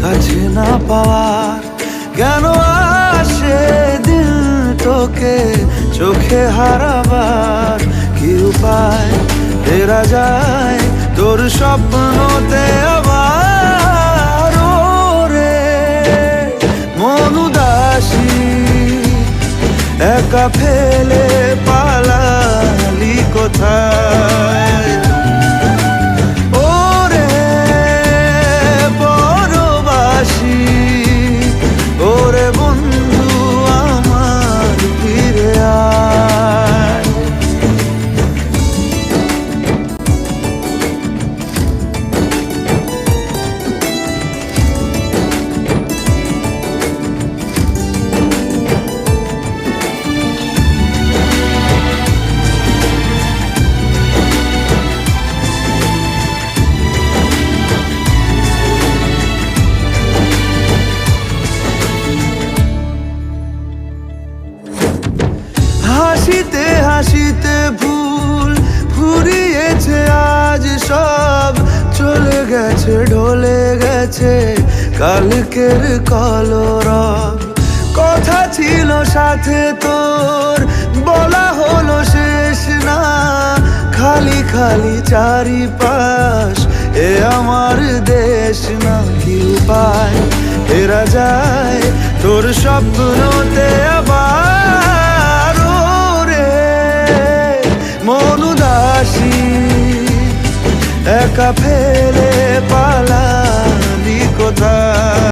কাছে না পাওয়ার কেন আসে দিল তোকে চোখে হারাবার কি উপায় ফেরা যায় তোর স্বপ্নতে আবার রে মন উদাসী একা ফেলে পালালি কোথায় ওরে পরবাসী ওরে বন্ধু আমার ফিরে আয় হাসিতে হাসিতে ভুল ফুরিয়েছে আজ সব চলে গেছে ঢলে গেছে কালকের কলরব কথা ছিল সাথে তোর বলা হলো শেষ না খালি খালি চারিপাশ এ আমার দেশ না কি উপায় ফেরা যায় তোর স্বপ্নতে আবার মন উদাসী একা ফেলে পালালি কোথায়